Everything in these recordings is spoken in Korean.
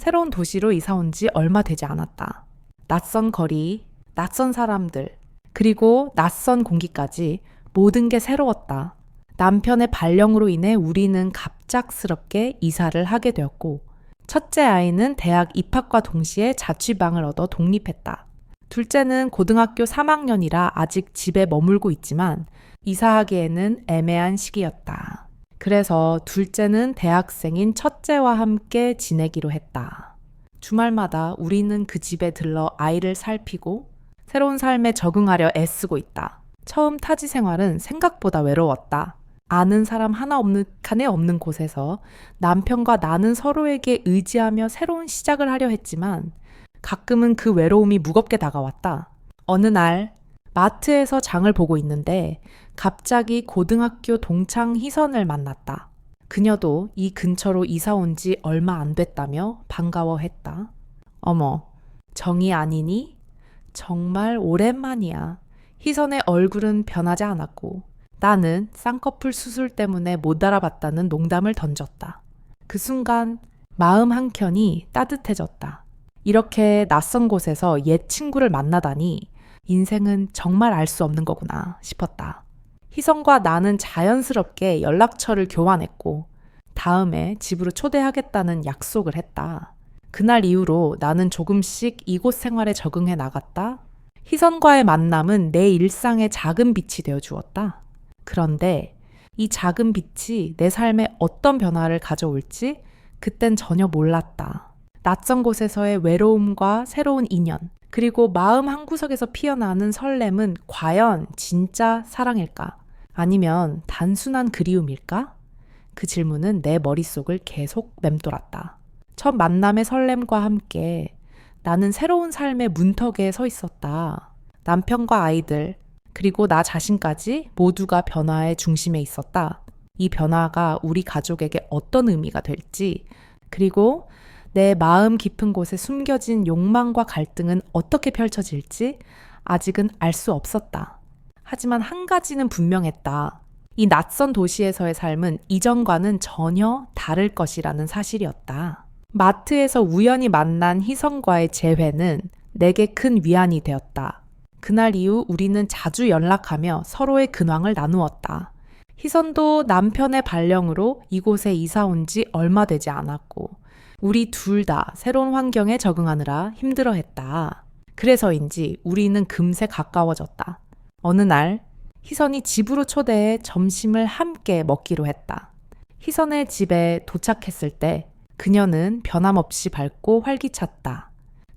새로운 도시로 이사 온 지 얼마 되지 않았다. 낯선 거리, 낯선 사람들, 그리고 낯선 공기까지 모든 게 새로웠다. 남편의 발령으로 인해 우리는 갑작스럽게 이사를 하게 되었고, 첫째 아이는 대학 입학과 동시에 자취방을 얻어 독립했다. 둘째는 고등학교 3학년이라 아직 집에 머물고 있지만 이사하기에는 애매한 시기였다. 그래서 둘째는 대학생인 첫째와 함께 지내기로 했다. 주말마다 우리는 그 집에 들러 아이를 살피고 새로운 삶에 적응하려 애쓰고 있다. 처음 타지 생활은 생각보다 외로웠다. 아는 사람 하나 없는 곳에서 남편과 나는 서로에게 의지하며 새로운 시작을 하려 했지만 가끔은 그 외로움이 무겁게 다가왔다. 어느 날 마트에서 장을 보고 있는데 갑자기 고등학교 동창 희선을 만났다. 그녀도 이 근처로 이사 온 지 얼마 안 됐다며 반가워했다. 어머, 정이 아니니? 정말 오랜만이야. 희선의 얼굴은 변하지 않았고 나는 쌍꺼풀 수술 때문에 못 알아봤다는 농담을 던졌다. 그 순간 마음 한켠이 따뜻해졌다. 이렇게 낯선 곳에서 옛 친구를 만나다니 인생은 정말 알 수 없는 거구나 싶었다. 희성과 나는 자연스럽게 연락처를 교환했고 다음에 집으로 초대하겠다는 약속을 했다. 그날 이후로 나는 조금씩 이곳 생활에 적응해 나갔다. 희선과의 만남은 내 일상의 작은 빛이 되어 주었다. 그런데 이 작은 빛이 내 삶에 어떤 변화를 가져올지 그땐 전혀 몰랐다. 낯선 곳에서의 외로움과 새로운 인연, 그리고 마음 한구석에서 피어나는 설렘은 과연 진짜 사랑일까? 아니면 단순한 그리움일까? 그 질문은 내 머릿속을 계속 맴돌았다. 첫 만남의 설렘과 함께 나는 새로운 삶의 문턱에 서 있었다. 남편과 아이들, 그리고 나 자신까지 모두가 변화의 중심에 있었다. 이 변화가 우리 가족에게 어떤 의미가 될지, 그리고 내 마음 깊은 곳에 숨겨진 욕망과 갈등은 어떻게 펼쳐질지 아직은 알 수 없었다. 하지만 한 가지는 분명했다. 이 낯선 도시에서의 삶은 이전과는 전혀 다를 것이라는 사실이었다. 마트에서 우연히 만난 희성과의 재회는 내게 큰 위안이 되었다. 그날 이후 우리는 자주 연락하며 서로의 근황을 나누었다. 희선도 남편의 발령으로 이곳에 이사 온 지 얼마 되지 않았고 우리 둘 다 새로운 환경에 적응하느라 힘들어했다. 그래서인지 우리는 금세 가까워졌다. 어느 날 희선이 집으로 초대해 점심을 함께 먹기로 했다. 희선의 집에 도착했을 때 그녀는 변함없이 밝고 활기찼다.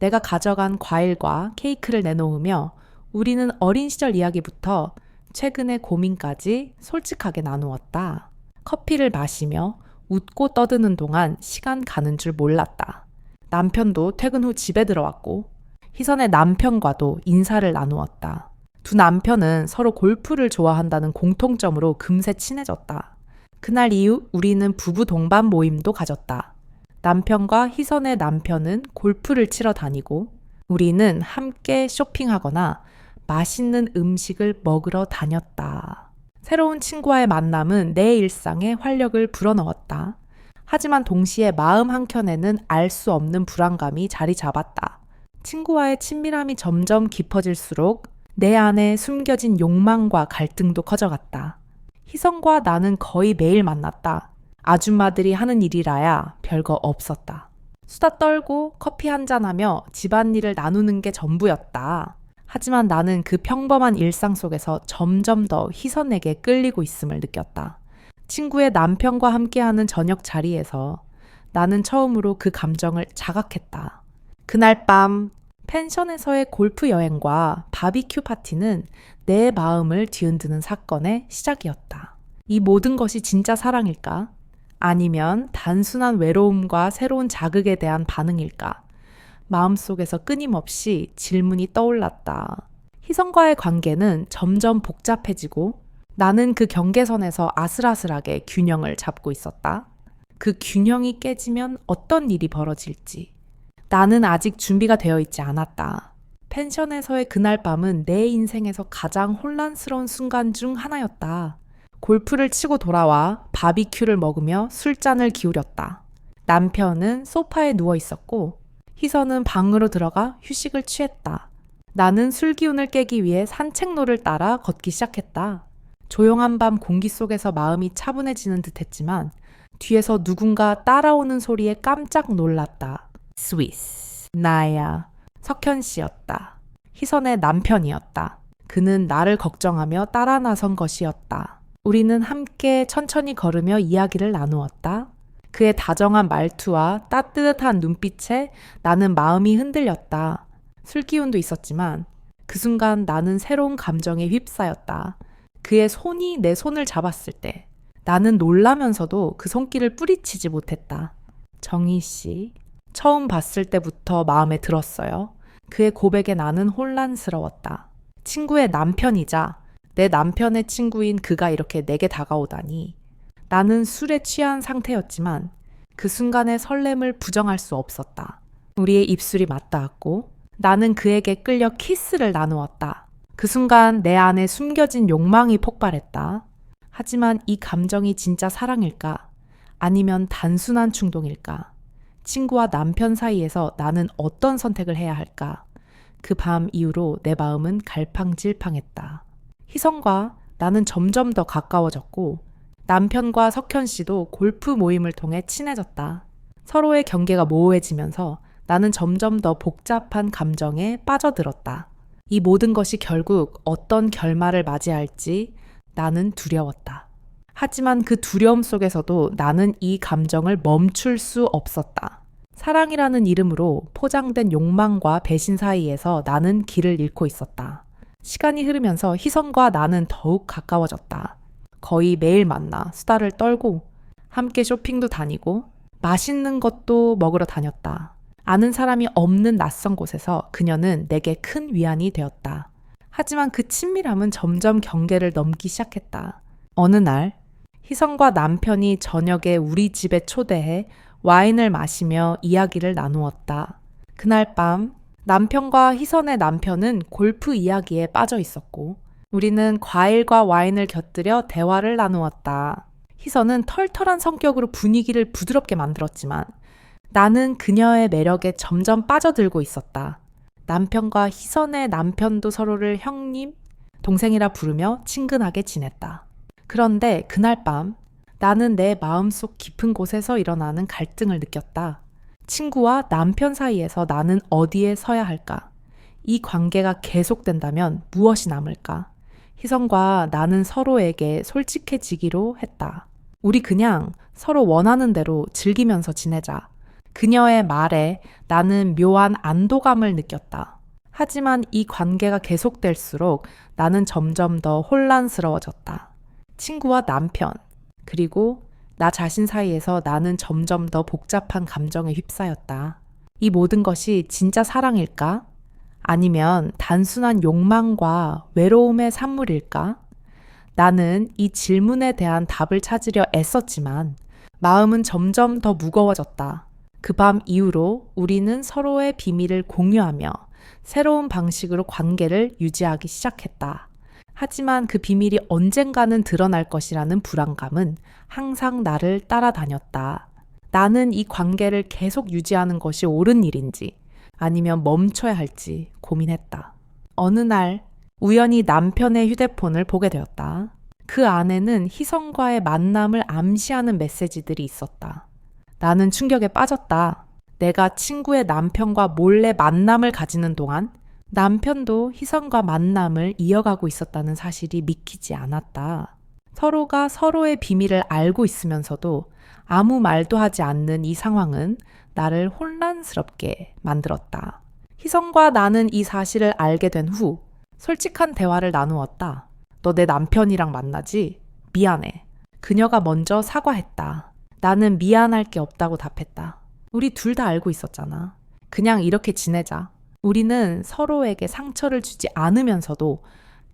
내가 가져간 과일과 케이크를 내놓으며 우리는 어린 시절 이야기부터 최근의 고민까지 솔직하게 나누었다. 커피를 마시며 웃고 떠드는 동안 시간 가는 줄 몰랐다. 남편도 퇴근 후 집에 들어왔고 희선의 남편과도 인사를 나누었다. 두 남편은 서로 골프를 좋아한다는 공통점으로 금세 친해졌다. 그날 이후 우리는 부부 동반 모임도 가졌다. 남편과 희선의 남편은 골프를 치러 다니고 우리는 함께 쇼핑하거나 맛있는 음식을 먹으러 다녔다. 새로운 친구와의 만남은 내 일상에 활력을 불어넣었다. 하지만 동시에 마음 한켠에는 알 수 없는 불안감이 자리 잡았다. 친구와의 친밀함이 점점 깊어질수록 내 안에 숨겨진 욕망과 갈등도 커져갔다. 희성과 나는 거의 매일 만났다. 아줌마들이 하는 일이라야 별거 없었다. 수다 떨고 커피 한잔하며 집안일을 나누는 게 전부였다. 하지만 나는 그 평범한 일상 속에서 점점 더 희선에게 끌리고 있음을 느꼈다. 친구의 남편과 함께하는 저녁 자리에서 나는 처음으로 그 감정을 자각했다. 그날 밤 펜션에서의 골프 여행과 바비큐 파티는 내 마음을 뒤흔드는 사건의 시작이었다. 이 모든 것이 진짜 사랑일까? 아니면 단순한 외로움과 새로운 자극에 대한 반응일까? 마음속에서 끊임없이 질문이 떠올랐다. 희성과의 관계는 점점 복잡해지고 나는 그 경계선에서 아슬아슬하게 균형을 잡고 있었다. 그 균형이 깨지면 어떤 일이 벌어질지. 나는 아직 준비가 되어 있지 않았다. 펜션에서의 그날 밤은 내 인생에서 가장 혼란스러운 순간 중 하나였다. 골프를 치고 돌아와 바비큐를 먹으며 술잔을 기울였다. 남편은 소파에 누워 있었고 희선은 방으로 들어가 휴식을 취했다. 나는 술 기운을 깨기 위해 산책로를 따라 걷기 시작했다. 조용한 밤 공기 속에서 마음이 차분해지는 듯 했지만 뒤에서 누군가 따라오는 소리에 깜짝 놀랐다. 스위스. 나야. 석현 씨였다. 희선의 남편이었다. 그는 나를 걱정하며 따라 나선 것이었다. 우리는 함께 천천히 걸으며 이야기를 나누었다. 그의 다정한 말투와 따뜻한 눈빛에 나는 마음이 흔들렸다. 술기운도 있었지만 그 순간 나는 새로운 감정에 휩싸였다. 그의 손이 내 손을 잡았을 때 나는 놀라면서도 그 손길을 뿌리치지 못했다. 정희 씨, 처음 봤을 때부터 마음에 들었어요. 그의 고백에 나는 혼란스러웠다. 친구의 남편이자 내 남편의 친구인 그가 이렇게 내게 다가오다니. 나는 술에 취한 상태였지만 그 순간의 설렘을 부정할 수 없었다. 우리의 입술이 맞닿았고 나는 그에게 끌려 키스를 나누었다. 그 순간 내 안에 숨겨진 욕망이 폭발했다. 하지만 이 감정이 진짜 사랑일까? 아니면 단순한 충동일까? 친구와 남편 사이에서 나는 어떤 선택을 해야 할까? 그 밤 이후로 내 마음은 갈팡질팡했다. 희성과 나는 점점 더 가까워졌고 남편과 석현 씨도 골프 모임을 통해 친해졌다. 서로의 경계가 모호해지면서 나는 점점 더 복잡한 감정에 빠져들었다. 이 모든 것이 결국 어떤 결말을 맞이할지 나는 두려웠다. 하지만 그 두려움 속에서도 나는 이 감정을 멈출 수 없었다. 사랑이라는 이름으로 포장된 욕망과 배신 사이에서 나는 길을 잃고 있었다. 시간이 흐르면서 희선과 나는 더욱 가까워졌다. 거의 매일 만나 수다를 떨고 함께 쇼핑도 다니고 맛있는 것도 먹으러 다녔다. 아는 사람이 없는 낯선 곳에서 그녀는 내게 큰 위안이 되었다. 하지만 그 친밀함은 점점 경계를 넘기 시작했다. 어느 날 희성과 남편이 저녁에 우리 집에 초대해 와인을 마시며 이야기를 나누었다. 그날 밤 남편과 희선의 남편은 골프 이야기에 빠져 있었고 우리는 과일과 와인을 곁들여 대화를 나누었다. 희선은 털털한 성격으로 분위기를 부드럽게 만들었지만 나는 그녀의 매력에 점점 빠져들고 있었다. 남편과 희선의 남편도 서로를 형님, 동생이라 부르며 친근하게 지냈다. 그런데 그날 밤 나는 내 마음속 깊은 곳에서 일어나는 갈등을 느꼈다. 친구와 남편 사이에서 나는 어디에 서야 할까? 이 관계가 계속된다면 무엇이 남을까? 희성과 나는 서로에게 솔직해지기로 했다. 우리 그냥 서로 원하는 대로 즐기면서 지내자. 그녀의 말에 나는 묘한 안도감을 느꼈다. 하지만 이 관계가 계속될수록 나는 점점 더 혼란스러워졌다. 친구와 남편, 그리고 나 자신 사이에서 나는 점점 더 복잡한 감정에 휩싸였다. 이 모든 것이 진짜 사랑일까? 아니면 단순한 욕망과 외로움의 산물일까? 나는 이 질문에 대한 답을 찾으려 애썼지만 마음은 점점 더 무거워졌다. 그 밤 이후로 우리는 서로의 비밀을 공유하며 새로운 방식으로 관계를 유지하기 시작했다. 하지만 그 비밀이 언젠가는 드러날 것이라는 불안감은 항상 나를 따라다녔다. 나는 이 관계를 계속 유지하는 것이 옳은 일인지 아니면 멈춰야 할지 고민했다. 어느 날 우연히 남편의 휴대폰을 보게 되었다. 그 안에는 희성과의 만남을 암시하는 메시지들이 있었다. 나는 충격에 빠졌다. 내가 친구의 남편과 몰래 만남을 가지는 동안 남편도 희성과 만남을 이어가고 있었다는 사실이 믿기지 않았다. 서로가 서로의 비밀을 알고 있으면서도 아무 말도 하지 않는 이 상황은 나를 혼란스럽게 만들었다. 희성과 나는 이 사실을 알게 된 후 솔직한 대화를 나누었다. 너 내 남편이랑 만나지? 미안해. 그녀가 먼저 사과했다. 나는 미안할 게 없다고 답했다. 우리 둘 다 알고 있었잖아. 그냥 이렇게 지내자. 우리는 서로에게 상처를 주지 않으면서도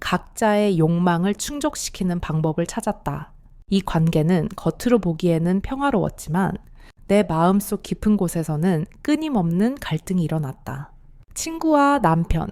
각자의 욕망을 충족시키는 방법을 찾았다. 이 관계는 겉으로 보기에는 평화로웠지만 내 마음속 깊은 곳에서는 끊임없는 갈등이 일어났다. 친구와 남편,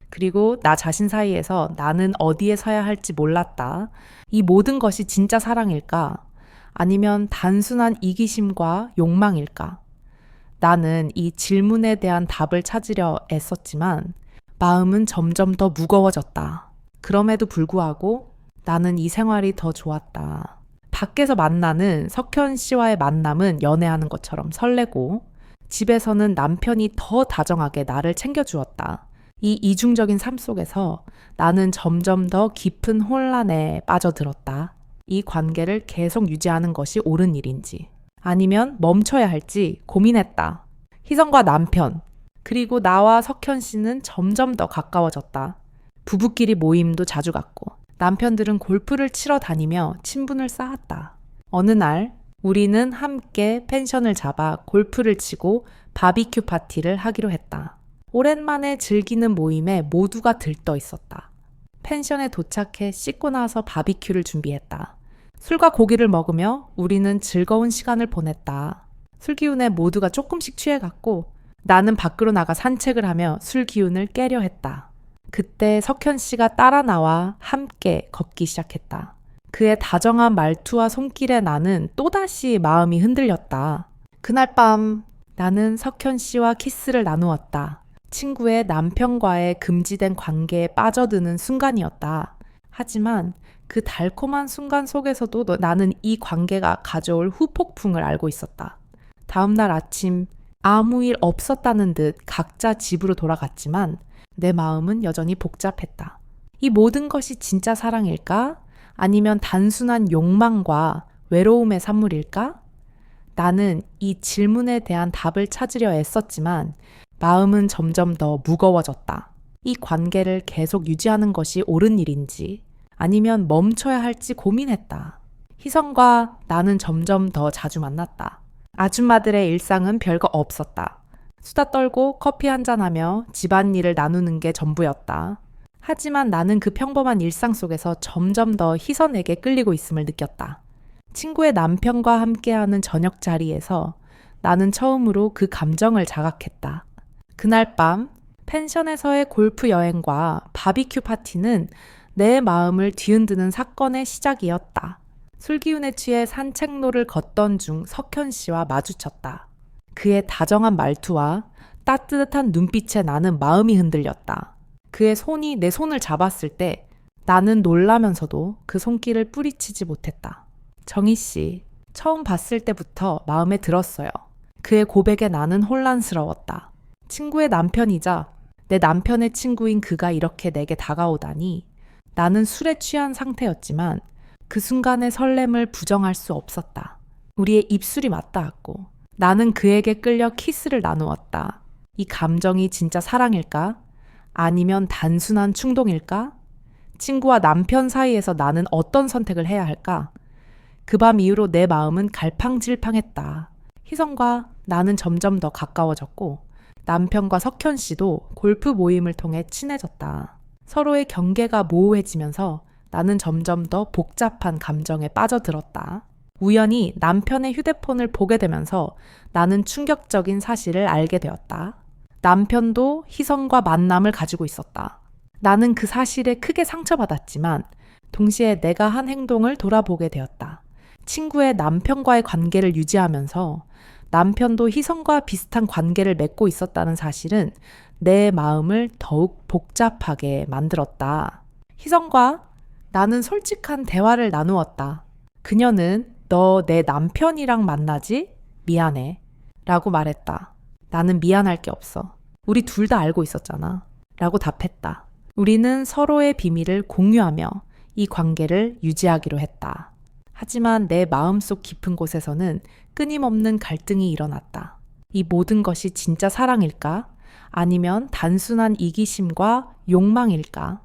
그리고 나 자신 사이에서 나는 어디에 서야 할지 몰랐다. 이 모든 것이 진짜 사랑일까? 아니면 단순한 이기심과 욕망일까? 나는 이 질문에 대한 답을 찾으려 애썼지만 마음은 점점 더 무거워졌다. 그럼에도 불구하고 나는 이 생활이 더 좋았다. 밖에서 만나는 석현 씨와의 만남은 연애하는 것처럼 설레고 집에서는 남편이 더 다정하게 나를 챙겨주었다. 이 이중적인 삶 속에서 나는 점점 더 깊은 혼란에 빠져들었다. 이 관계를 계속 유지하는 것이 옳은 일인지 아니면 멈춰야 할지 고민했다. 희성과 남편, 그리고 나와 석현 씨는 점점 더 가까워졌다. 부부끼리 모임도 자주 갔고 남편들은 골프를 치러 다니며 친분을 쌓았다. 어느 날 우리는 함께 펜션을 잡아 골프를 치고 바비큐 파티를 하기로 했다. 오랜만에 즐기는 모임에 모두가 들떠 있었다. 펜션에 도착해 씻고 나서 바비큐를 준비했다. 술과 고기를 먹으며 우리는 즐거운 시간을 보냈다. 술 기운에 모두가 조금씩 취해갔고 나는 밖으로 나가 산책을 하며 술 기운을 깨려 했다. 그때 석현 씨가 따라 나와 함께 걷기 시작했다. 그의 다정한 말투와 손길에 나는 또다시 마음이 흔들렸다. 그날 밤 나는 석현 씨와 키스를 나누었다. 친구의 남편과의 금지된 관계에 빠져드는 순간이었다. 하지만 그 달콤한 순간 속에서도 나는 이 관계가 가져올 후폭풍을 알고 있었다. 다음날 아침 아무 일 없었다는 듯 각자 집으로 돌아갔지만 내 마음은 여전히 복잡했다. 이 모든 것이 진짜 사랑일까? 아니면 단순한 욕망과 외로움의 산물일까? 나는 이 질문에 대한 답을 찾으려 애썼지만 마음은 점점 더 무거워졌다. 이 관계를 계속 유지하는 것이 옳은 일인지 아니면 멈춰야 할지 고민했다. 희성과 나는 점점 더 자주 만났다. 아줌마들의 일상은 별거 없었다. 수다 떨고 커피 한잔하며 집안일을 나누는 게 전부였다. 하지만 나는 그 평범한 일상 속에서 점점 더 희선에게 끌리고 있음을 느꼈다. 친구의 남편과 함께하는 저녁 자리에서 나는 처음으로 그 감정을 자각했다. 그날 밤 펜션에서의 골프 여행과 바비큐 파티는 내 마음을 뒤흔드는 사건의 시작이었다. 술기운에 취해 산책로를 걷던 중 석현 씨와 마주쳤다. 그의 다정한 말투와 따뜻한 눈빛에 나는 마음이 흔들렸다. 그의 손이 내 손을 잡았을 때 나는 놀라면서도 그 손길을 뿌리치지 못했다. 정희 씨, 처음 봤을 때부터 마음에 들었어요. 그의 고백에 나는 혼란스러웠다. 친구의 남편이자 내 남편의 친구인 그가 이렇게 내게 다가오다니 나는 술에 취한 상태였지만 그 순간의 설렘을 부정할 수 없었다. 우리의 입술이 맞닿았고 나는 그에게 끌려 키스를 나누었다. 이 감정이 진짜 사랑일까? 아니면 단순한 충동일까? 친구와 남편 사이에서 나는 어떤 선택을 해야 할까? 그 밤 이후로 내 마음은 갈팡질팡했다. 희성과 나는 점점 더 가까워졌고 남편과 석현 씨도 골프 모임을 통해 친해졌다. 서로의 경계가 모호해지면서 나는 점점 더 복잡한 감정에 빠져들었다. 우연히 남편의 휴대폰을 보게 되면서 나는 충격적인 사실을 알게 되었다. 남편도 희성과 만남을 가지고 있었다. 나는 그 사실에 크게 상처받았지만 동시에 내가 한 행동을 돌아보게 되었다. 친구의 남편과의 관계를 유지하면서 남편도 희성과 비슷한 관계를 맺고 있었다는 사실은 내 마음을 더욱 복잡하게 만들었다. 희성과 나는 솔직한 대화를 나누었다. 그녀는 너 내 남편이랑 만나지? 미안해. 라고 말했다. 나는 미안할 게 없어. 우리 둘 다 알고 있었잖아. 라고 답했다. 우리는 서로의 비밀을 공유하며 이 관계를 유지하기로 했다. 하지만 내 마음속 깊은 곳에서는 끊임없는 갈등이 일어났다. 이 모든 것이 진짜 사랑일까? 아니면 단순한 이기심과 욕망일까?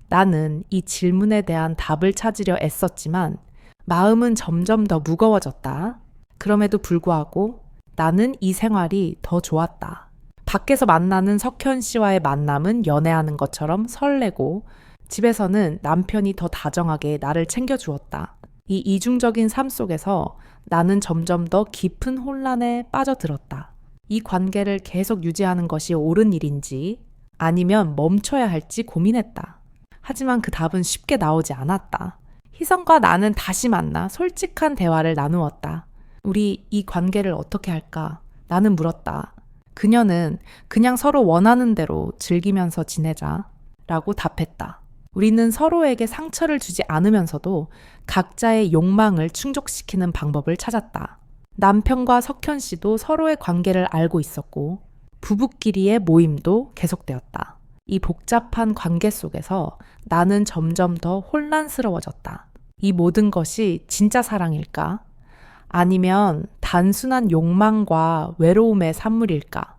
나는 이 질문에 대한 답을 찾으려 애썼지만 마음은 점점 더 무거워졌다. 그럼에도 불구하고 나는 이 생활이 더 좋았다. 밖에서 만나는 석현 씨와의 만남은 연애하는 것처럼 설레고 집에서는 남편이 더 다정하게 나를 챙겨주었다. 이 이중적인 삶 속에서 나는 점점 더 깊은 혼란에 빠져들었다. 이 관계를 계속 유지하는 것이 옳은 일인지 아니면 멈춰야 할지 고민했다. 하지만 그 답은 쉽게 나오지 않았다. 희성과 나는 다시 만나 솔직한 대화를 나누었다. 우리 이 관계를 어떻게 할까? 나는 물었다. 그녀는 그냥 서로 원하는 대로 즐기면서 지내자 라고 답했다. 우리는 서로에게 상처를 주지 않으면서도 각자의 욕망을 충족시키는 방법을 찾았다. 남편과 석현 씨도 서로의 관계를 알고 있었고 부부끼리의 모임도 계속되었다. 이 복잡한 관계 속에서 나는 점점 더 혼란스러워졌다. 이 모든 것이 진짜 사랑일까? 아니면 단순한 욕망과 외로움의 산물일까?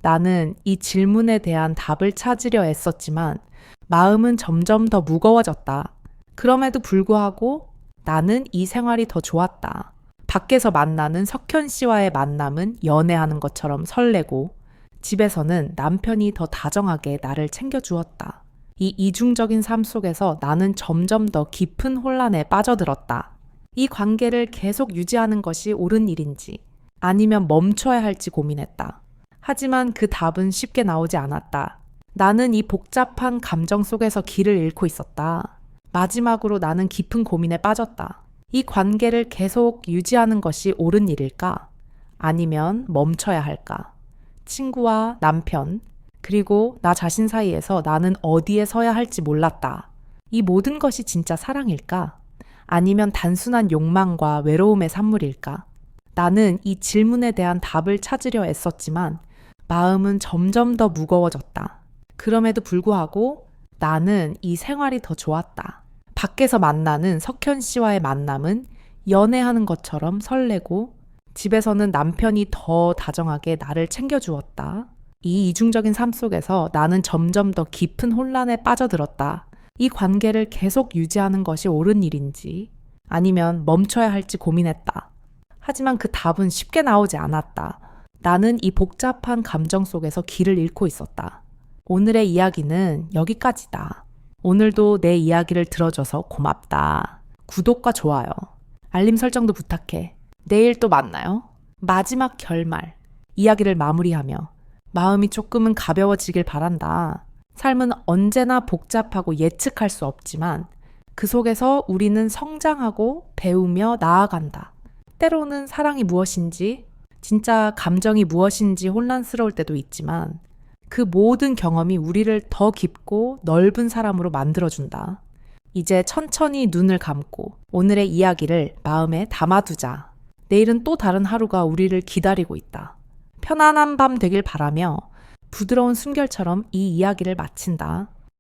나는 이 질문에 대한 답을 찾으려 애썼지만 마음은 점점 더 무거워졌다. 그럼에도 불구하고 나는 이 생활이 더 좋았다. 밖에서 만나는 석현 씨와의 만남은 연애하는 것처럼 설레고 집에서는 남편이 더 다정하게 나를 챙겨주었다. 이 이중적인 삶 속에서 나는 점점 더 깊은 혼란에 빠져들었다. 이 관계를 계속 유지하는 것이 옳은 일인지 아니면 멈춰야 할지 고민했다. 하지만 그 답은 쉽게 나오지 않았다. 나는 이 복잡한 감정 속에서 길을 잃고 있었다. 마지막으로 나는 깊은 고민에 빠졌다. 이 관계를 계속 유지하는 것이 옳은 일일까? 아니면 멈춰야 할까? 친구와 남편, 그리고 나 자신 사이에서 나는 어디에 서야 할지 몰랐다. 이 모든 것이 진짜 사랑일까? 아니면 단순한 욕망과 외로움의 산물일까? 나는 이 질문에 대한 답을 찾으려 애썼지만 마음은 점점 더 무거워졌다. 그럼에도 불구하고 나는 이 생활이 더 좋았다. 밖에서 만나는 석현 씨와의 만남은 연애하는 것처럼 설레고 집에서는 남편이 더 다정하게 나를 챙겨주었다. 이 이중적인 삶 속에서 나는 점점 더 깊은 혼란에 빠져들었다. 이 관계를 계속 유지하는 것이 옳은 일인지 아니면 멈춰야 할지 고민했다. 하지만 그 답은 쉽게 나오지 않았다. 나는 이 복잡한 감정 속에서 길을 잃고 있었다. 오늘의 이야기는 여기까지다. 오늘도 내 이야기를 들어줘서 고맙다. 구독과 좋아요, 알림 설정도 부탁해. 내일 또 만나요. 마지막 결말, 이야기를 마무리하며 마음이 조금은 가벼워지길 바란다. 삶은 언제나 복잡하고 예측할 수 없지만 그 속에서 우리는 성장하고 배우며 나아간다. 때로는 사랑이 무엇인지, 진짜 감정이 무엇인지 혼란스러울 때도 있지만 그 모든 경험이 우리를 더 깊고 넓은 사람으로 만들어준다. 이제 천천히 눈을 감고 오늘의 이야기를 마음에 담아두자. 내일은 또 다른 하루가 우리를 기다리고 있다. 편안한 밤 되길 바라며 부드러운 숨결처럼 이 이야기를 마친다.